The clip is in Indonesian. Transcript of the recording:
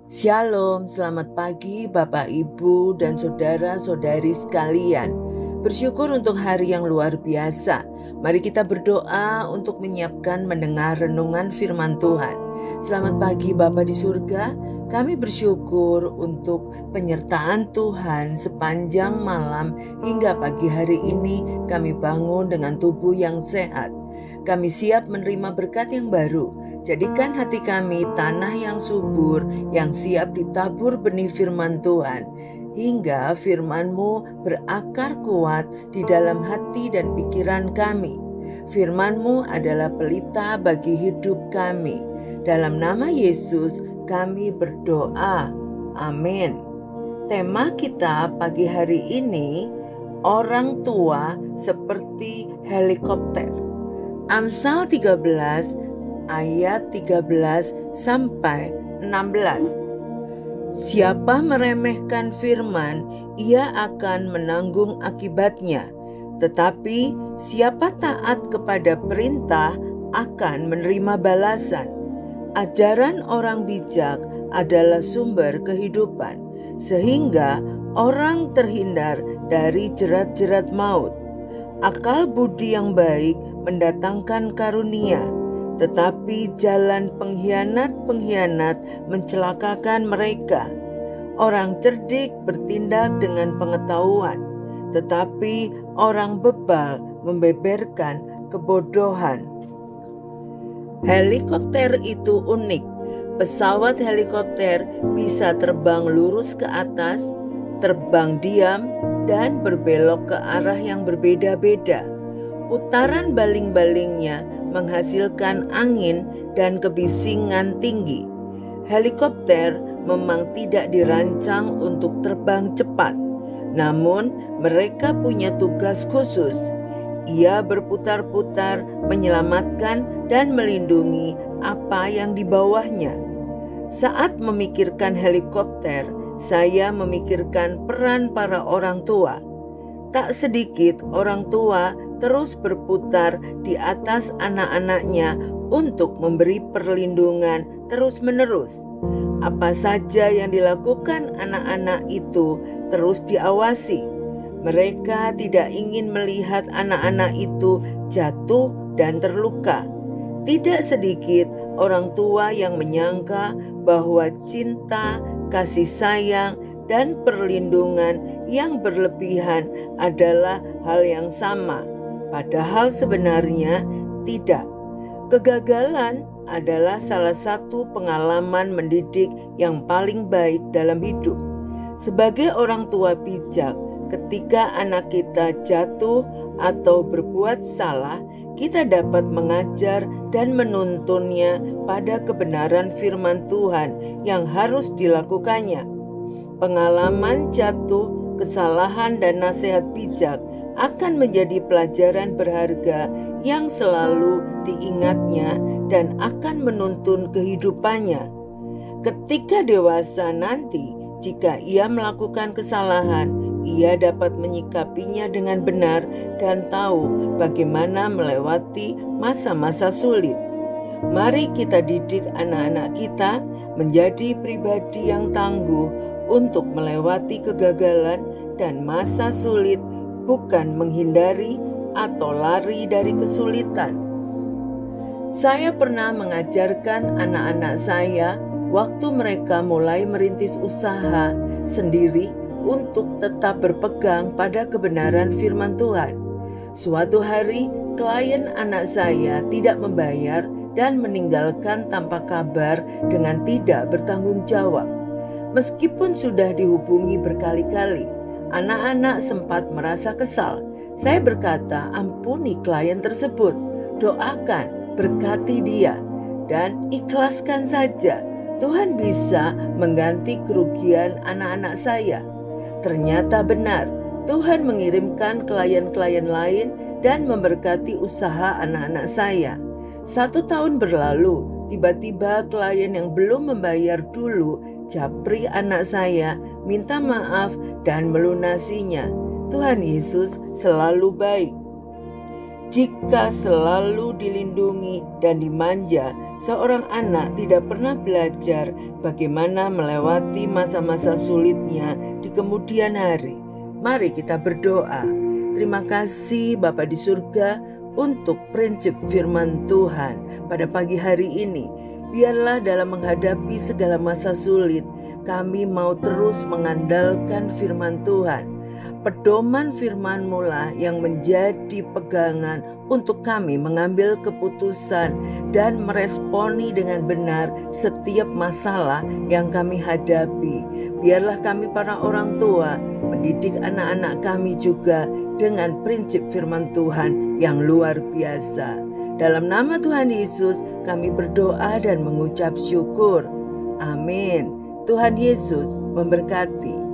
Shalom, selamat pagi Bapak, Ibu, dan saudara-saudari sekalian. Bersyukur untuk hari yang luar biasa. Mari kita berdoa untuk menyiapkan mendengar renungan firman Tuhan. Selamat pagi Bapa di surga, kami bersyukur untuk penyertaan Tuhan sepanjang malam hingga pagi hari ini kami bangun dengan tubuh yang sehat. Kami siap menerima berkat yang baru. Jadikan hati kami tanah yang subur, yang siap ditabur benih firman Tuhan, hingga firman-Mu berakar kuat di dalam hati dan pikiran kami. Firman-Mu adalah pelita bagi hidup kami. Dalam nama Yesus kami berdoa. Amin. Tema kita pagi hari ini, orang tua seperti helikopter. Amsal 13 ayat 13 sampai 16. Siapa meremehkan firman, ia akan menanggung akibatnya. Tetapi siapa taat kepada perintah akan menerima balasan. Ajaran orang bijak adalah sumber kehidupan, sehingga orang terhindar dari jerat-jerat maut. Akal budi yang baik mendatangkan karunia, tetapi jalan pengkhianat mencelakakan mereka. Orang cerdik bertindak dengan pengetahuan, tetapi orang bebal membeberkan kebodohan. Helikopter itu unik. Pesawat helikopter bisa terbang lurus ke atas, terbang diam, dan berbelok ke arah yang berbeda-beda. Putaran baling-balingnya menghasilkan angin dan kebisingan tinggi. Helikopter memang tidak dirancang untuk terbang cepat, namun mereka punya tugas khusus. Ia berputar-putar menyelamatkan dan melindungi apa yang di bawahnya. Saat memikirkan helikopter, saya memikirkan peran para orang tua. Tak sedikit orang tua terus berputar di atas anak-anaknya untuk memberi perlindungan terus-menerus. Apa saja yang dilakukan anak-anak itu terus diawasi. Mereka tidak ingin melihat anak-anak itu jatuh dan terluka. Tidak sedikit orang tua yang menyangka bahwa cinta, kasih sayang, dan perlindungan yang berlebihan adalah hal yang sama. Padahal sebenarnya tidak. Kegagalan adalah salah satu pengalaman mendidik yang paling baik dalam hidup. Sebagai orang tua bijak, ketika anak kita jatuh atau berbuat salah, kita dapat mengajar dan menuntunnya pada kebenaran firman Tuhan yang harus dilakukannya. Pengalaman jatuh, kesalahan, dan nasihat bijak akan menjadi pelajaran berharga yang selalu diingatnya dan akan menuntun kehidupannya. Ketika dewasa nanti, jika ia melakukan kesalahan, ia dapat menyikapinya dengan benar dan tahu bagaimana melewati masa-masa sulit. Mari kita didik anak-anak kita menjadi pribadi yang tangguh untuk melewati kegagalan dan masa sulit, bukan menghindari atau lari dari kesulitan. Saya pernah mengajarkan anak-anak saya waktu mereka mulai merintis usaha sendiri untuk tetap berpegang pada kebenaran firman Tuhan. Suatu hari, klien anak saya tidak membayar dan meninggalkan tanpa kabar dengan tidak bertanggung jawab. Meskipun sudah dihubungi berkali-kali, anak-anak sempat merasa kesal. Saya berkata, ampuni klien tersebut, doakan, berkati dia, dan ikhlaskan saja. Tuhan bisa mengganti kerugian anak-anak saya. Ternyata benar, Tuhan mengirimkan klien-klien lain dan memberkati usaha anak-anak saya. 1 tahun berlalu, tiba-tiba klien yang belum membayar dulu japri anak saya, minta maaf dan melunasinya. Tuhan Yesus selalu baik. Jika selalu dilindungi dan dimanja, seorang anak tidak pernah belajar bagaimana melewati masa-masa sulitnya di kemudian hari. Mari kita berdoa. Terima kasih Bapa di surga untuk prinsip firman Tuhan pada pagi hari ini. Biarlah dalam menghadapi segala masa sulit, kami mau terus mengandalkan firman Tuhan. Pedoman firman-Mu lah yang menjadi pegangan untuk kami mengambil keputusan dan meresponi dengan benar setiap masalah yang kami hadapi. Biarlah kami para orang tua mendidik anak-anak kami juga dengan prinsip firman Tuhan yang luar biasa. Dalam nama Tuhan Yesus kami berdoa dan mengucap syukur. Amin. Tuhan Yesus memberkati.